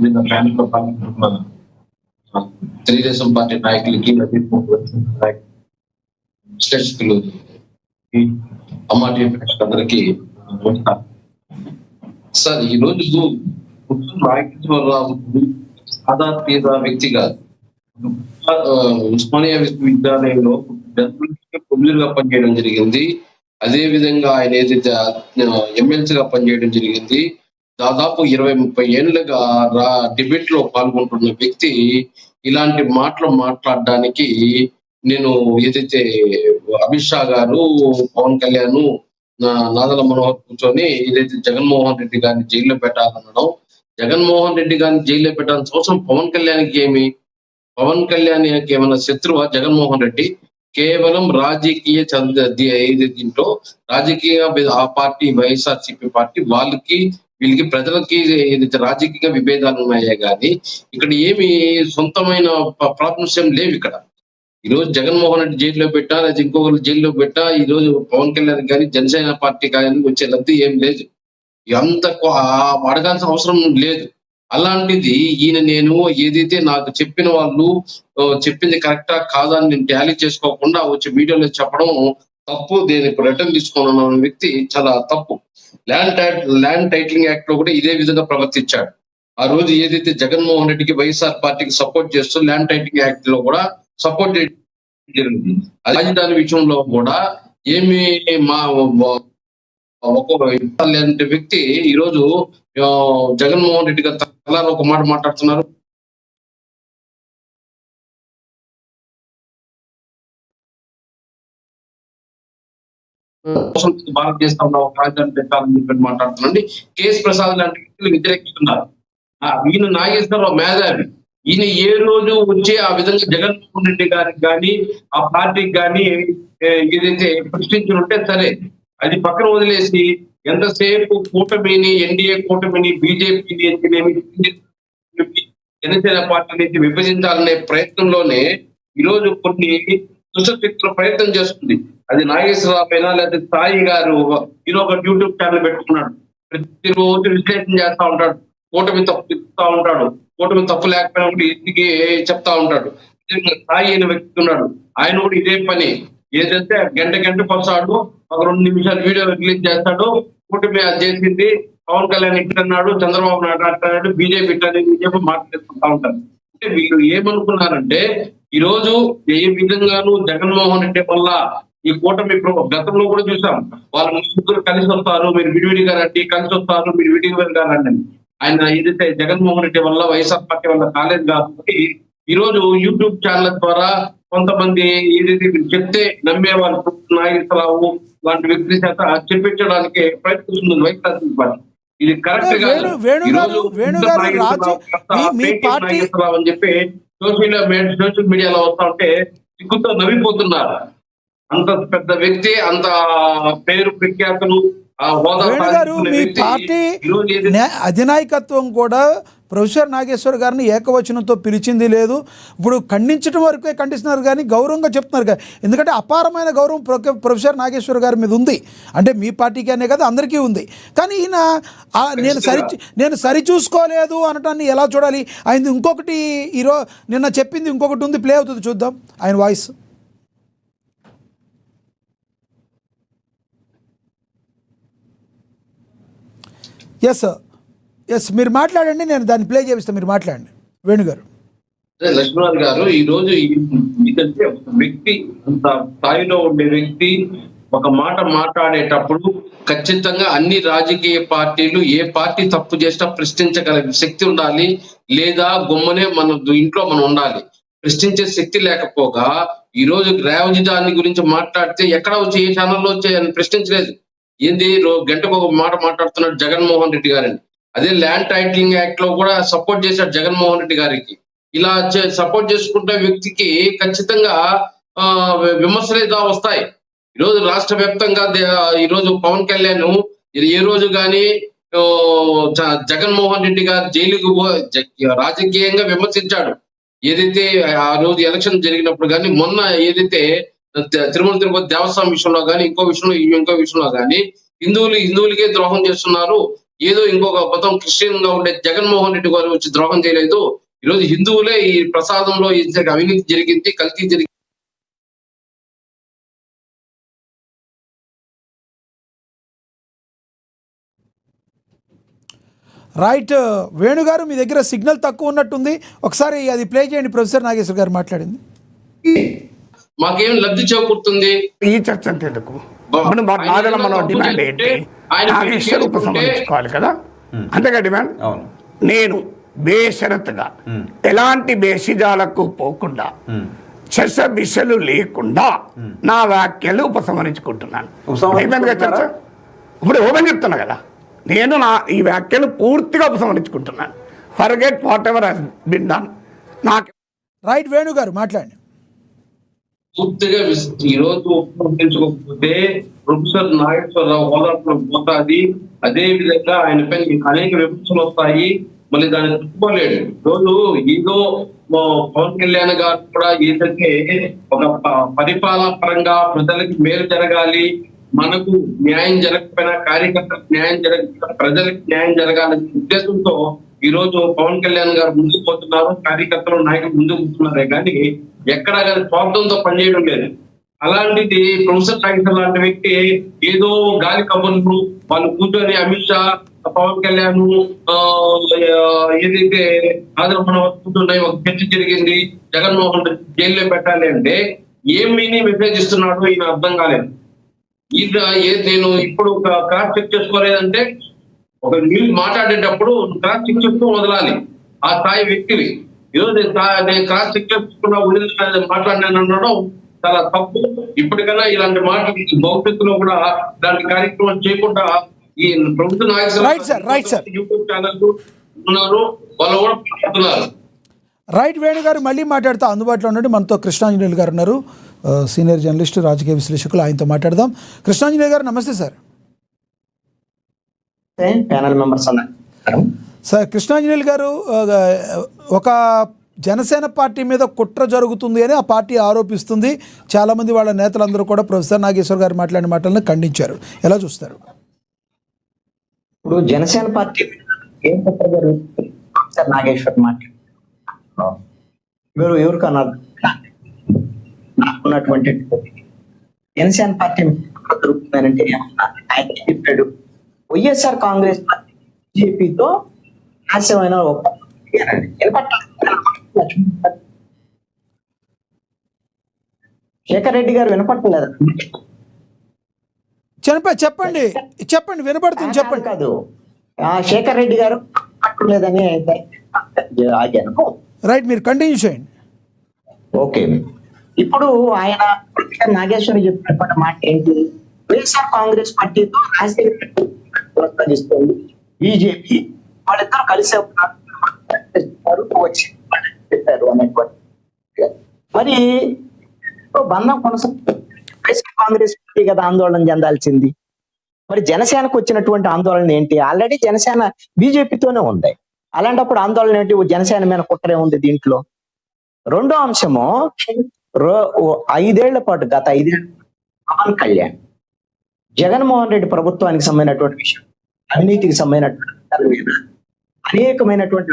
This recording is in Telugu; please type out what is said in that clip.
విధంగా ప్యానెల్లో పాల్గొంటున్న తెలుగుదేశం పార్టీ నాయకులకి, విశ్లేషకులు, అమ్మాటి అందరికీ సార్, ఈ రోజు నాయకత్వం సాధారణ వ్యక్తి కాదు. ఉస్మానియా విశ్వవిద్యాలయంలో ప్రొడ్యూసర్గా పనిచేయడం జరిగింది. అదే విధంగా ఆయన ఏదైతే ఎమ్మెల్సీగా పనిచేయడం జరిగింది. దాదాపు 20-30 ఏళ్ళుగా డిబేట్ లో పాల్గొంటున్న వ్యక్తి ఇలాంటి మాటలు మాట్లాడడానికి నేను ఏదైతే అమిత్ షా గారు, పవన్ కళ్యాణ్, నాదల మనోహర్ కూర్చొని ఏదైతే జగన్మోహన్ రెడ్డి గారిని జైల్లో పెట్టాలనడం, జగన్మోహన్ రెడ్డి గారిని జైల్లో పెట్టాల్సిన అవసరం పవన్ కళ్యాణ్కి ఏమి? పవన్ కళ్యాణ్ ఏమైనా శత్రువా జగన్మోహన్ రెడ్డి? కేవలం రాజకీయ దీంట్లో రాజకీయ ఆ పార్టీ వైఎస్ఆర్సీపీ పార్టీ వాళ్ళకి వీళ్ళకి ప్రజలకి ఏదైతే రాజకీయ విభేదాలు ఉన్నాయే కానీ ఇక్కడ ఏమి సొంతమైన ప్రాబ్లమ్స్ ఏం లేవు. ఇక్కడ ఈ రోజు జగన్మోహన్ రెడ్డి జైల్లో పెట్టా, లేదా ఇంకొకరు జైల్లో పెట్టా, ఈ రోజు పవన్ కళ్యాణ్ కానీ జనసేన పార్టీ కానీ వచ్చే లబ్ధి ఏం లేదు. అంత అడగాల్సిన అవసరం లేదు. అలాంటిది ఈయన నేను ఏదైతే నాకు చెప్పిన వాళ్ళు చెప్పింది కరెక్టా కాదా అని నేను టాలీ చేసుకోకుండా వచ్చి వీడియోలో చెప్పడం తప్పు. దీన్ని రిటర్న్ తీసుకున్న వ్యక్తి చాలా తప్పు. ల్యాండ్ టైటిలింగ్ యాక్ట్ లో కూడా ఇదే విధంగా ప్రవర్తించాడు. ఆ రోజు ఏదైతే జగన్మోహన్ రెడ్డికి వైఎస్ఆర్ పార్టీకి సపోర్ట్ చేస్తూ ల్యాండ్ టైటిలింగ్ యాక్ట్ లో కూడా సపోర్ట్ జరిగింది. రాజధాని విషయంలో కూడా ఏమి లేని వ్యక్తి ఈ రోజు జగన్మోహన్ రెడ్డి గారు తలారు ఒక మాట మాట్లాడుతున్నారు. భారతదేశం రాజధాని పెట్టాలని చెప్పి మాట్లాడుతున్నాండి. కేఎస్ ప్రసాద్ లాంటి వ్యక్తులు వ్యతిరేకిస్తున్నారు. ఈయన నాగేశ్వరరావు మేధావి. ఈయన ఏ రోజు వచ్చి ఆ విధంగా జగన్మోహన్ రెడ్డి గారికి కానీ ఆ పార్టీకి కానీ ఏదైతే ప్రశ్నించుంటే సరే, అది పక్కన వదిలేసి ఎంతసేపు కూటమిని, ఎన్డీఏ కూటమిని, బీజేపీని, జనసేన పార్టీ నుంచి విభజించాలనే ప్రయత్నంలోనే ఈరోజు కొన్ని దుష్టశక్తుల ప్రయత్నం చేస్తుంది. అది నాగేశ్వరరావు అయినా లేదా సాయి గారు ఒక యూట్యూబ్ ఛానల్ పెట్టుకున్నాడు. ప్రతిరోజు విశ్లేషణ చేస్తా ఉంటాడు. కూటమి తప్పు చెప్తా ఉంటాడు. కూటమి తప్పు లేకపోయినా కూడా ఇంటికి చెప్తా ఉంటాడు. సాయి అయిన వ్యక్తి ఉన్నాడు. ఆయన కూడా ఇదే పని. ఏదైతే గంటకు వస్తాడు, ఒక 2 నిమిషాలు వీడియో రిలీజ్ చేస్తాడు. కూటమి అది చేసింది, పవన్ కళ్యాణ్ ఇట్లన్నాడు, చంద్రబాబు నాయుడు అట్లాడు, బీజేపీ ఇట్లని చెప్పి మాట్లాడుకుంటా ఉంటారు. అంటే వీళ్ళు ఏమనుకున్నారంటే ఈ రోజు ఏ విధంగానూ జగన్మోహన్ రెడ్డి వల్ల ఈ కూటమి గతంలో కూడా చూసాం. వాళ్ళు ముగ్గురు కలిసి వస్తారు, మీరు విడివిడిగా రండి, కలిసి వస్తారు, మీరు విడివిడిగా రండి. ఆయన ఏదైతే జగన్మోహన్ రెడ్డి వల్ల వైఎస్ఆర్ పార్టీ వల్ల కాలేదు కాబట్టి ఈ రోజు యూట్యూబ్ ఛానల్ ద్వారా కొంతమంది ఏదైతే చెప్తే నమ్మే వాళ్ళు నాగేశ్వరరావు లాంటి వ్యక్తి చేత చెప్పించడానికి ప్రయత్నిస్తుంది వైఎస్ఆర్సీపీ పార్టీ. ఇది కరెక్ట్ గా నాగేశ్వరరావు అని చెప్పి సోషల్ మీడియాలో వస్తా ఉంటే సిగ్గుతో నవ్విపోతున్నారు. అంత పెద్ద వ్యక్తి, అంత పేరు ప్రఖ్యాతులు, మీ పార్టీ అధినాయకత్వం కూడా ప్రొఫెసర్ నాగేశ్వర్ గారిని ఏకవచనంతో పిలిచింది లేదు. ఇప్పుడు ఖండించడం వరకే ఖండిస్తున్నారు కానీ గౌరవంగా చెప్తున్నారు కదా. ఎందుకంటే అపారమైన గౌరవం ప్రొఫెసర్ నాగేశ్వర్ గారి మీద ఉంది. అంటే మీ పార్టీకి అనే కదా, అందరికీ ఉంది. కానీ ఈయన నేను సరిచూసుకోలేదు అనటాన్ని ఎలా చూడాలి? ఆయన ఇంకొకటి నిన్న చెప్పింది ఇంకొకటి ఉంది, ప్లే అవుతుంది, చూద్దాం ఆయన వాయిస్. ఎస్ మీరు మాట్లాడండి, నేను దాన్ని ప్లే చేపిస్తాను, మీరు మాట్లాడండి వేణుగారు. లక్ష్మణ్ గారు, ఈ రోజు ఇదంటే వ్యక్తి, అంత స్థాయిలో ఉండే వ్యక్తి ఒక మాట మాట్లాడేటప్పుడు ఖచ్చితంగా అన్ని రాజకీయ పార్టీలు ఏ పార్టీ తప్పు చేసినా ప్రశ్నించగల శక్తి ఉండాలి, లేదా గుమ్మనే మన ఇంట్లో మనం ఉండాలి. ప్రశ్నించే శక్తి లేకపోగా ఈ రోజు రాజధాని గురించి మాట్లాడితే ఎక్కడ వచ్చి ఏ ఛానల్లో వచ్చి ప్రశ్నించలేదు. ఏంది గంటకు ఒక మాట మాట్లాడుతున్నాడు జగన్మోహన్ రెడ్డి గారిని. అదే ల్యాండ్ టైటిలింగ్ యాక్ట్ లో కూడా సపోర్ట్ చేశాడు జగన్మోహన్ రెడ్డి గారికి. ఇలా సపోర్ట్ చేసుకుంటే వ్యక్తికి ఖచ్చితంగా విమర్శలు వస్తాయి. ఈరోజు రాష్ట్ర వ్యాప్తంగా ఈరోజు పవన్ కళ్యాణ్ ఏ రోజు కానీ జగన్మోహన్ రెడ్డి గారు జైలుకు రాజకీయంగా విమర్శించాడు. ఏదైతే ఆ రోజు ఎలక్షన్ జరిగినప్పుడు కానీ, మొన్న ఏదైతే తిరుమల తిరుపతి దేవస్థానం విషయంలో కానీ, ఇంకో విషయంలో కానీ హిందువులకే ద్రోహం చేస్తున్నారు, ఏదో ఇంకొక మతం క్రిస్టియన్ గా ఉండే జగన్మోహన్ రెడ్డి గారు వచ్చి ద్రోహం చేయలేదు. ఈరోజు హిందువులే ఈ ప్రసాదంలో అవినీతి జరిగింది, కల్తీ జరిగింది. రైట్. వేణుగారు, మీ దగ్గర సిగ్నల్ తక్కువ ఉన్నట్టుంది, ఒకసారి అది ప్లే చేయండి. ప్రొఫెసర్ నాగేశ్వర్ గారు మాట్లాడింది. మాకేం లబ్ధి చేకూరుతుంది ఈ చర్చ ఎందుకు? నాదల మనం డిమాండ్ ఏంటి? నాగేశ్వర్ ఉపసంహరించుకోవాలి కదా, అంతేగా డిమాండ్. నేను బేషరతుగా ఎలాంటి బేషిజాలకు పోకుండా చర్చ బిషలు లేకుండా నా వ్యాఖ్యలు ఉపసంహరించుకుంటున్నాను. అయిపోయిందిగా చర్చ. ఇప్పుడు ఓపెన్ చెప్తున్నా కదా, నేను ఈ వ్యాఖ్యలు పూర్తిగా ఉపసంహరించుకుంటున్నాను. Forget whatever has been done. నాకు రైట్. వేణుగారు మాట్లాడండి. పూర్తిగా ఈ రోజు ఉపయోగించుకోకపోతే ప్రొఫెసర్ నాగేశ్వరరావు హోదాలో పోతాది. అదే విధంగా ఆయన పైన అనేక విమర్శలు వస్తాయి. మళ్ళీ దాన్ని తట్టుకోలేడు. రోజు ఏదో పవన్ కళ్యాణ్ గారు కూడా ఏదైతే ఒక పరిపాలన పరంగా ప్రజలకు మేలు జరగాలి, మనకు న్యాయం జరగకపోయినా కార్యకర్తలకు న్యాయం జరగకపోయినా ప్రజలకు న్యాయం జరగాలనే ఉద్దేశంతో ఈ రోజు పవన్ కళ్యాణ్ గారు ముందుకు పోతున్నారు, కార్యకర్తలు నాయకులు ముందుకు పోతున్నారే కానీ ఎక్కడా కానీ స్వార్థంతో పనిచేయడం లేదు. అలాంటిది ప్రొఫెసర్ నాగేశ్వర్ లాంటి వ్యక్తి ఏదో గాలి కబుర్లు వాళ్ళు కూర్చొని అమిత్ షా, పవన్ కళ్యాణ్ ఏదైతే ఆదరణ వస్తున్నాయి, ఒక చర్చ జరిగింది, జగన్మోహన్ రెడ్డి జైల్లో పెట్టాలి అంటే ఏం మీని మెసేజ్ ఇస్తున్నాడు ఈయన అర్థం కాలేదు. నేను ఇప్పుడు క్రాస్ చెక్ చేసుకోలేదంటే ఒక న్యూస్ మాట్లాడేటప్పుడు క్రాస్ చెక్ చేస్తూ వదలాలి ఆ స్థాయి వ్యక్తివి. ఈరోజు నేను క్రాస్ చెక్ చేసుకున్నా మాట్లాడినాను అనడం చాలా తప్పు. ఇప్పటికైనా ఇలాంటి మాటలు భవిష్యత్తులో కూడా ఇలాంటి కార్యక్రమం చేయకుండా ఈ ప్రభుత్వ నాయకులు యూట్యూబ్ ఛానల్స్ ఉన్నారు, వాళ్ళు కూడా మాట్లాడుతున్నారు. రైట్. వేణు గారు మళ్ళీ మాట్లాడుతూ అందుబాటులో ఉండండి. మనతో కృష్ణాంజనేయులు గారు ఉన్నారు, సీనియర్ జర్నలిస్ట్, రాజకీయ విశ్లేషకులు. ఆయనతో మాట్లాడదాం. కృష్ణాంజనేయులు గారు నమస్తే sir. Panel members sir, Krishnanjaneyulu గారు, ఒక జనసేన పార్టీ మీద కుట్ర జరుగుతుంది అని ఆ పార్టీ ఆరోపిస్తుంది. చాలామంది వాళ్ళ నేతలందరూ కూడా ప్రొఫెసర్ నాగేశ్వర్ గారు మాట్లాడిన మాటలను ఖండించారు. ఎలా చూస్తారు? ఇప్పుడు జనసేన పార్టీ ఏం కుట్ర జరుగుతుంది? ప్రొఫెసర్ నాగేశ్వర్ మాట్లాడు మీరు ఎవరికన్నా నాకున్నటువంటి జనసేన పార్టీ దొరుకుతుందంటే ఆయన చెప్పాడు, వైఎస్ఆర్ కాంగ్రెస్ పార్టీ బీజేపీతో నాశమైన శేఖర్ రెడ్డి గారు వినపట్టలేదు. చెప్పండి చెప్పండి, వినపడుతుంది, చెప్పండి. కాదు, శేఖర్ రెడ్డి గారు వినపట్టలేదని ఆగాను. రైట్, మీరు కంటిన్యూ చేయండి. ఓకే. ఇప్పుడు ఆయన నాగేశ్వరి చెప్పినటువంటి మాట ఏంటి? వైఎస్ఆర్ కాంగ్రెస్ పార్టీతో రాజకీయ బీజేపీ వాళ్ళిద్దరు కలిసే వచ్చి చెప్పారు అనేటువంటి. మరి బంధం వైఎస్ఆర్ కాంగ్రెస్ పార్టీ కదా ఆందోళన చెందాల్సింది. మరి జనసేనకు వచ్చినటువంటి ఆందోళన ఏంటి? ఆల్రెడీ జనసేన బీజేపీతోనే ఉంది. అలాంటప్పుడు ఆందోళన ఏంటి? జనసేన మీద కుట్రే ఉంది దీంట్లో. రెండో అంశము, 5 ఏళ్ల పాటు, గత 5 ఏళ్ళు పవన్ కళ్యాణ్ జగన్మోహన్ రెడ్డి ప్రభుత్వానికి సంబంధించినటువంటి విషయం, అవినీతికి సంబంధించినటువంటి అనేకమైనటువంటి